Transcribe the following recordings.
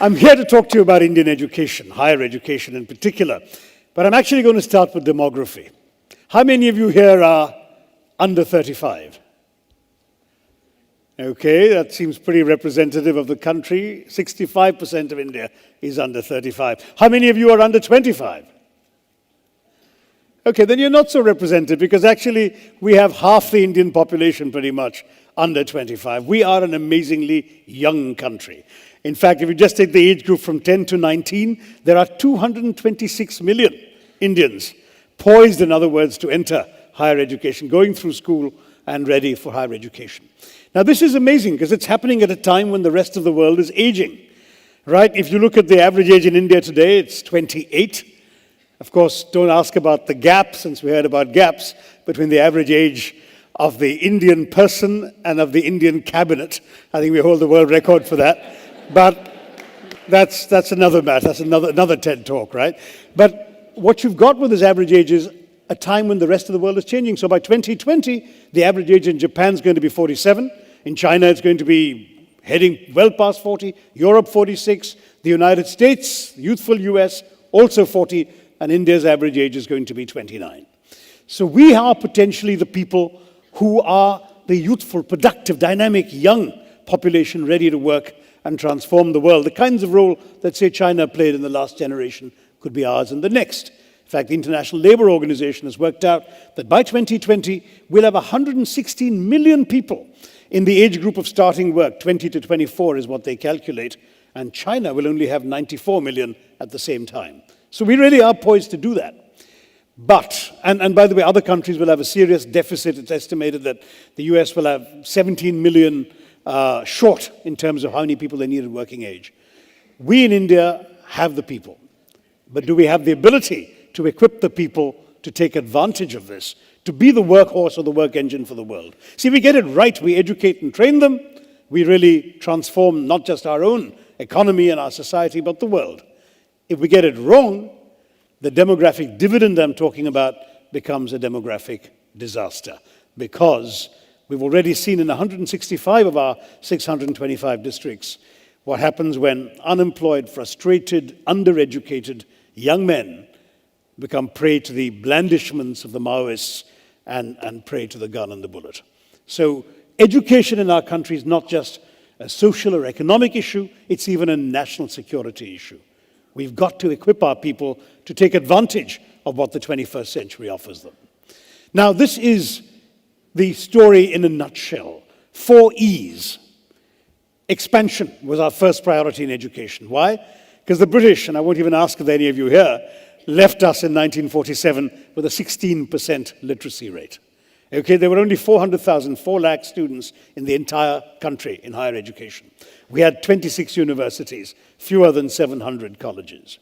I'm here to talk to you about Indian education, higher education in particular. But I'm actually going to start with demography. How many of you here are under 35? Okay, that seems pretty representative of the country. 65% of India is under 35. How many of you are under 25? Okay, then you're not so representative because actually we have half the Indian population pretty much under 25. We are an amazingly young country. In fact, if you just take the age group from 10 to 19, there are 226 million Indians poised, in other words, to enter higher education, going through school and ready for higher education. Now, this is amazing because it's happening at a time when the rest of the world is aging, right? If you look at the average age in India today, it's 28. Of course, don't ask about the gap, since we heard about gaps between the average age of the Indian person and of the Indian cabinet. I think we hold the world record for that. But that's another matter. That's another TED talk, right? But what you've got with this average age is a time when the rest of the world is changing. So by 2020, the average age in Japan is going to be 47. In China, it's going to be heading well past 40. Europe, 46. The United States, youthful US, also 40. And India's average age is going to be 29. So we are potentially the people who are the youthful, productive, dynamic, young population ready to work and transform the world. The kinds of role that, say, China played in the last generation could be ours in the next. In fact, the International Labour Organization has worked out that by 2020, we'll have 116 million people in the age group of starting work. 20 to 24 is what they calculate. And China will only have 94 million at the same time. So we really are poised to do that. But, and by the way, other countries will have a serious deficit. It's estimated that the US will have 17 million short in terms of how many people they need at working age. We in India have the people. But do we have the ability to equip the people to take advantage of this, to be the workhorse or the work engine for the world? See, if we get it right, we educate and train them, we really transform not just our own economy and our society, but the world. If we get it wrong, the demographic dividend I'm talking about becomes a demographic disaster, because we've already seen in 165 of our 625 districts what happens when unemployed, frustrated, undereducated young men become prey to the blandishments of the Maoists and prey to the gun and the bullet. So education in our country is not just a social or economic issue, it's even a national security issue. We've got to equip our people to take advantage of what the 21st century offers them. Now, this is the story in a nutshell. 4 E's. Expansion was our first priority in education. Why? Because the British, and I won't even ask if any of you here, left us in 1947 with a 16% literacy rate. Okay, there were only 400,000, 4 lakh students in the entire country in higher education. We had 26 universities, fewer than 700 colleges.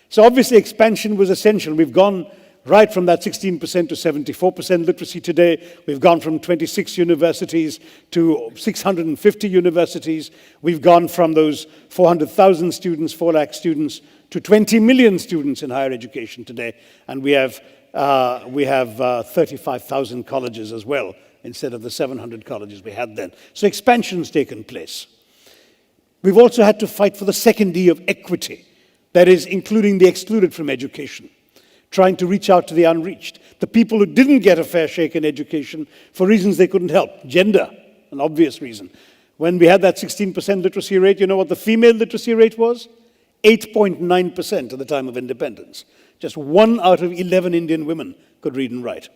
So obviously expansion was essential. We've gone right from that 16% to 74% literacy today. We've gone from 26 universities to 650 universities. We've gone from those 400,000 students, 4 lakh students, to 20 million students in higher education today. And we have 35,000 colleges as well, instead of the 700 colleges we had then. So expansion's taken place. We've also had to fight for the second E of equity, that is, including the excluded from education, trying to reach out to the unreached, the people who didn't get a fair shake in education for reasons they couldn't help. Gender, an obvious reason. When we had that 16% literacy rate, you know what the female literacy rate was? 8.9% at the time of independence. Just 1 out of 11 Indian women could read and write.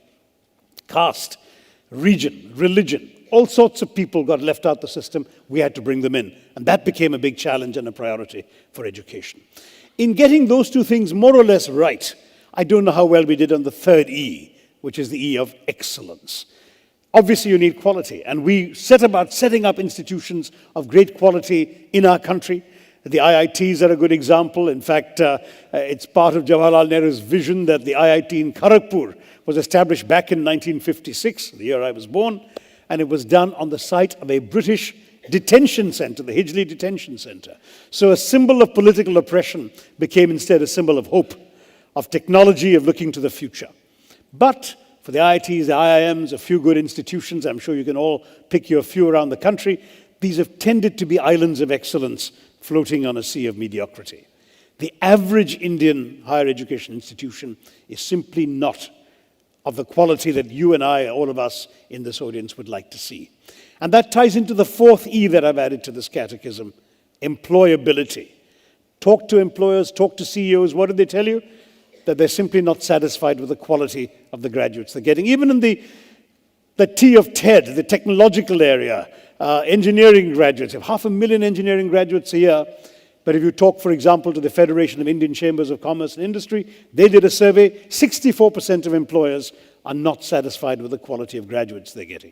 Caste, region, religion, all sorts of people got left out the system. We had to bring them in. And that became a big challenge and a priority for education. In getting those two things more or less right, I don't know how well we did on the third E, which is the E of excellence. Obviously, you need quality. And we set about setting up institutions of great quality in our country. The IITs are a good example. In fact, it's part of Jawaharlal Nehru's vision that the IIT in Kharagpur was established back in 1956, the year I was born, and it was done on the site of a British detention center, the Hijli Detention Center. So a symbol of political oppression became instead a symbol of hope, of technology, of looking to the future. But for the IITs, the IIMs, a few good institutions, I'm sure you can all pick your few around the country, these have tended to be islands of excellence floating on a sea of mediocrity. The average Indian higher education institution is simply not of the quality that you and I, all of us in this audience, would like to see. And that ties into the fourth E that I've added to this catechism, employability. Talk to employers, talk to CEOs. What do they tell you? That they're simply not satisfied with the quality of the graduates they're getting. Even in the T of TED, the technological area, engineering graduates, have 500,000 engineering graduates a year. But if you talk, for example, to the Federation of Indian Chambers of Commerce and Industry, they did a survey, 64% of employers are not satisfied with the quality of graduates they're getting.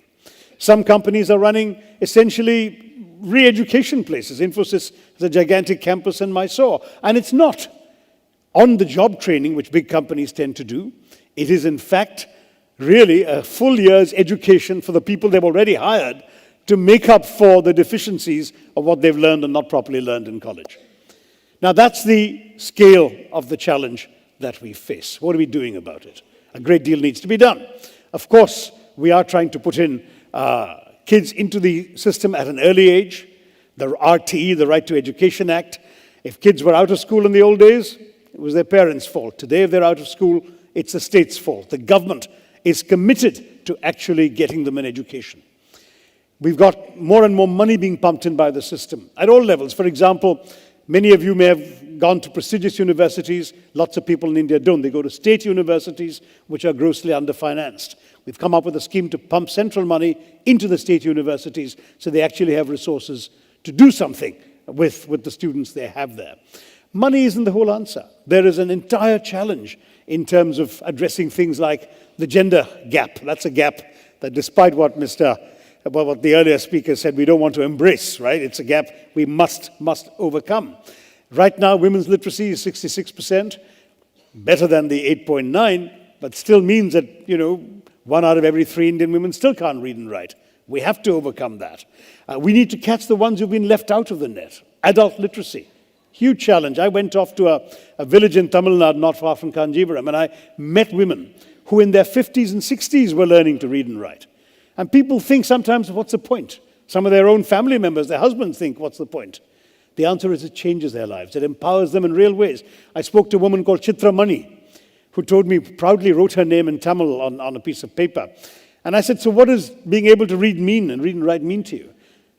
Some companies are running essentially re-education places. Infosys has a gigantic campus in Mysore, and it's not on-the-job training, which big companies tend to do. It is, in fact, really a full year's education for the people they've already hired to make up for the deficiencies of what they've learned and not properly learned in college. Now, that's the scale of the challenge that we face. What are we doing about it? A great deal needs to be done. Of course, we are trying to put in kids into the system at an early age. The RTE, the Right to Education Act. If kids were out of school in the old days, it was their parents' fault. Today, if they're out of school, it's the state's fault. The government is committed to actually getting them an education. We've got more and more money being pumped in by the system at all levels. For example, many of you may have gone to prestigious universities. Lots of people in India don't. They go to state universities, which are grossly underfinanced. We've come up with a scheme to pump central money into the state universities so they actually have resources to do something with the students they have there. Money isn't the whole answer. There is an entire challenge in terms of addressing things like the gender gap. That's a gap that, despite what what the earlier speaker said, we don't want to embrace, right? It's a gap we must overcome. Right now, women's literacy is 66%, better than the 8.9, but still means that, 1 out of every 3 Indian women still can't read and write. We have to overcome that. We need to catch the ones who've been left out of the net. Adult literacy, huge challenge. I went off to a village in Tamil Nadu, not far from Kanjivaram, and I met women who in their 50s and 60s were learning to read and write. And people think sometimes, what's the point? Some of their own family members, their husbands think, what's the point? The answer is it changes their lives. It empowers them in real ways. I spoke to a woman called Chitra Mani, who told me, proudly wrote her name in Tamil on a piece of paper. And I said, so what does being able to read and write mean to you?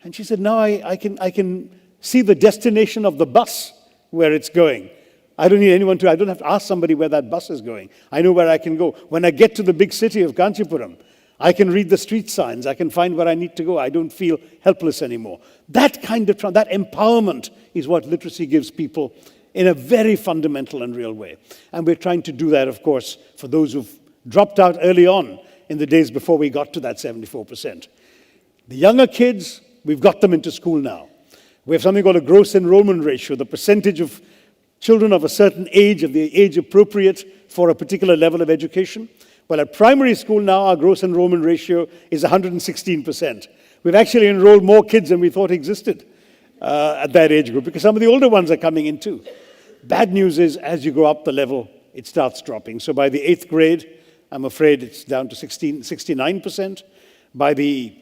And she said, now I can see the destination of the bus, where it's going. I don't have to ask somebody where that bus is going. I know where I can go. When I get to the big city of Kanchipuram, I can read the street signs. I can find where I need to go. I don't feel helpless anymore. That kind of that empowerment is what literacy gives people in a very fundamental and real way. And we're trying to do that, of course, for those who've dropped out early on in the days before we got to that 74%. The younger kids, we've got them into school now. We have something called a gross enrollment ratio, the percentage of children of a certain age, of the age appropriate for a particular level of education. Well, at primary school now, our gross enrollment ratio is 116%. We've actually enrolled more kids than we thought existed at that age group, because some of the older ones are coming in too. Bad news is, as you go up the level, it starts dropping. So by the 8th grade, I'm afraid it's down to 69%. By the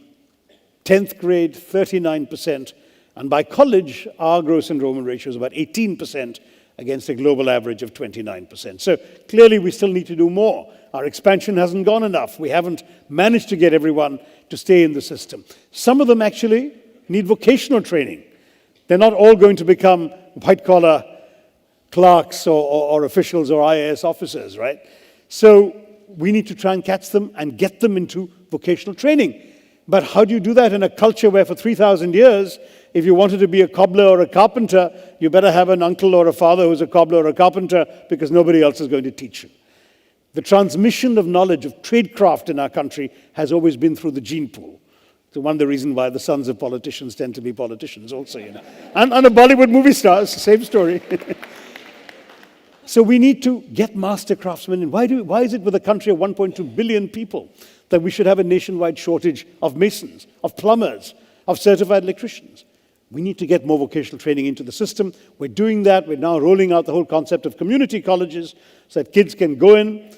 10th grade, 39%. And by college, our gross enrollment ratio is about 18% against a global average of 29%. So clearly, we still need to do more. Our expansion hasn't gone enough. We haven't managed to get everyone to stay in the system. Some of them actually need vocational training. They're not all going to become white-collar clerks or officials or IAS officers, right? So we need to try and catch them and get them into vocational training. But how do you do that in a culture where for 3,000 years, if you wanted to be a cobbler or a carpenter, you better have an uncle or a father who's a cobbler or a carpenter, because nobody else is going to teach you. The transmission of knowledge of tradecraft in our country has always been through the gene pool. So one of the reasons why the sons of politicians tend to be politicians also, And a Bollywood movie stars, same story. So we need to get master craftsmen in. Why is it with a country of 1.2 billion people that we should have a nationwide shortage of masons, of plumbers, of certified electricians? We need to get more vocational training into the system. We're doing that. We're now rolling out the whole concept of community colleges so that kids can go in,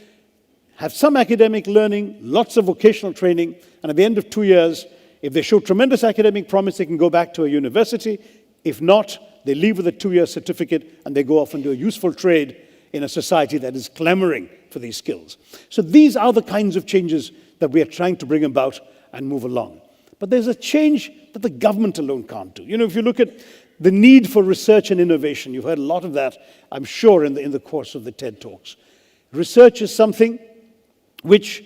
have some academic learning, lots of vocational training, and at the end of 2 years, if they show tremendous academic promise, they can go back to a university. If not, they leave with a 2-year certificate, and they go off and do a useful trade in a society that is clamoring for these skills. So these are the kinds of changes that we are trying to bring about and move along. But there's a change that the government alone can't do. You know, if you look at the need for research and innovation, you've heard a lot of that, I'm sure, in the course of the TED Talks. Research is something which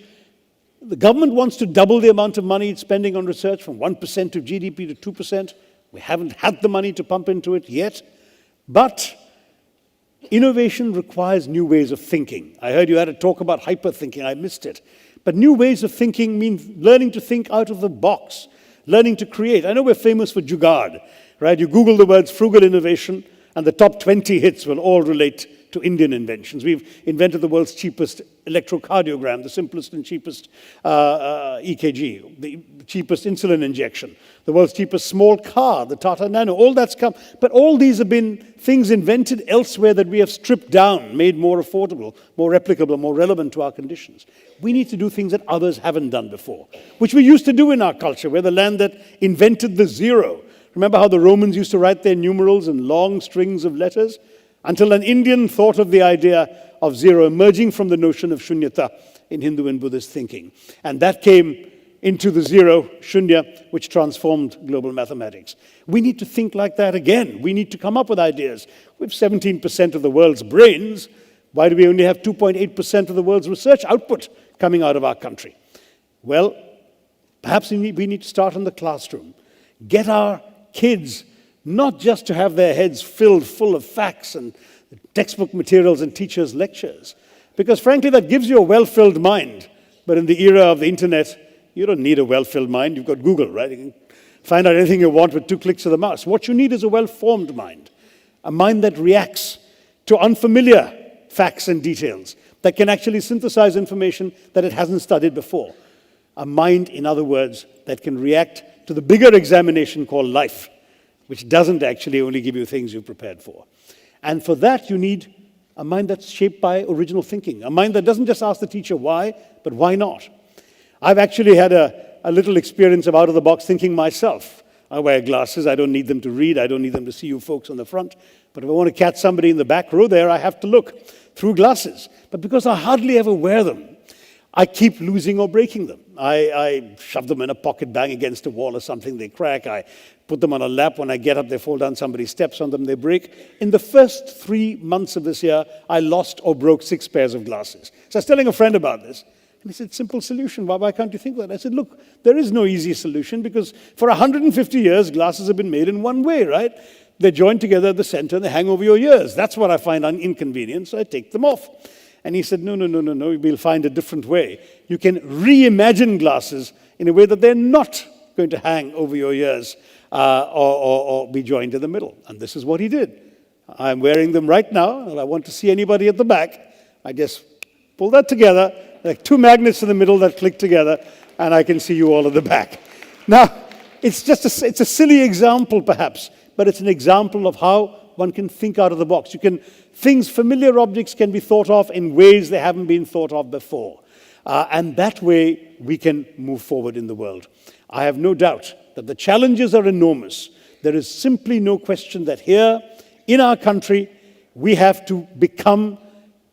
the government wants to double the amount of money it's spending on research from 1% of GDP to 2%. We haven't had the money to pump into it yet. But innovation requires new ways of thinking. I heard you had a talk about hyper-thinking. I missed it. But new ways of thinking means learning to think out of the box, learning to create. I know we're famous for jugaad, right? You Google the words frugal innovation, and the top 20 hits will all relate to Indian inventions. We've invented the world's cheapest electrocardiogram, the simplest and cheapest EKG, the cheapest insulin injection, the world's cheapest small car, the Tata Nano, all that's come. But all these have been things invented elsewhere that we have stripped down, made more affordable, more replicable, more relevant to our conditions. We need to do things that others haven't done before, which we used to do in our culture. We're the land that invented the zero. Remember how the Romans used to write their numerals in long strings of letters? Until an Indian thought of the idea of zero, emerging from the notion of shunyata in Hindu and Buddhist thinking. And that came into the zero, shunya, which transformed global mathematics. We need to think like that again. We need to come up with ideas. We have 17% of the world's brains. Why do we only have 2.8% of the world's research output coming out of our country? Well, perhaps we need to start in the classroom. Get our kids not just to have their heads filled full of facts and textbook materials and teachers' lectures, because frankly that gives you a well-filled mind. But in the era of the internet, you don't need a well-filled mind. You've got Google, right? You can find out anything you want with 2 clicks of the mouse. What you need is a well-formed mind, a mind that reacts to unfamiliar facts and details, that can actually synthesize information that it hasn't studied before. A mind, in other words, that can react to the bigger examination called life, which doesn't actually only give you things you've prepared for. And for that, you need a mind that's shaped by original thinking, a mind that doesn't just ask the teacher why, but why not. I've actually had a little experience of out-of-the-box thinking myself. I wear glasses. I don't need them to read. I don't need them to see you folks on the front. But if I want to catch somebody in the back row there, I have to look through glasses. But because I hardly ever wear them, I keep losing or breaking them. I shove them in a pocket, bang against a wall or something, they crack. I put them on a lap. When I get up, they fall down. Somebody steps on them, they break. In the first 3 months of this year, I lost or broke 6 pairs of glasses. So I was telling a friend about this. And he said, simple solution. Why can't you think of that? I said, look, there is no easy solution because for 150 years, glasses have been made in one way, right? They're joined together at the center and they hang over your ears. That's what I find inconvenient, so I take them off. And he said, no, we'll find a different way. You can reimagine glasses in a way that they're not going to hang over your ears or be joined in the middle. And this is what he did. I'm wearing them right now, and I want to see anybody at the back. I just pull that together, like 2 magnets in the middle that click together, and I can see you all at the back. Now, it's a silly example, perhaps, but it's an example of how one can think out of the box. Familiar objects can be thought of in ways they haven't been thought of before. And that way, we can move forward in the world. I have no doubt that the challenges are enormous. There is simply no question that here, in our country, we have to become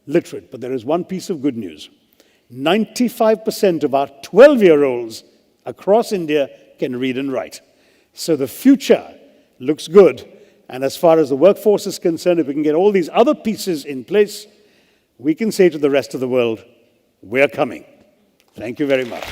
literate. But there is one piece of good news. 95% of our 12-year-olds across India can read and write. So the future looks good. And as far as the workforce is concerned, if we can get all these other pieces in place, we can say to the rest of the world, we're coming. Thank you very much.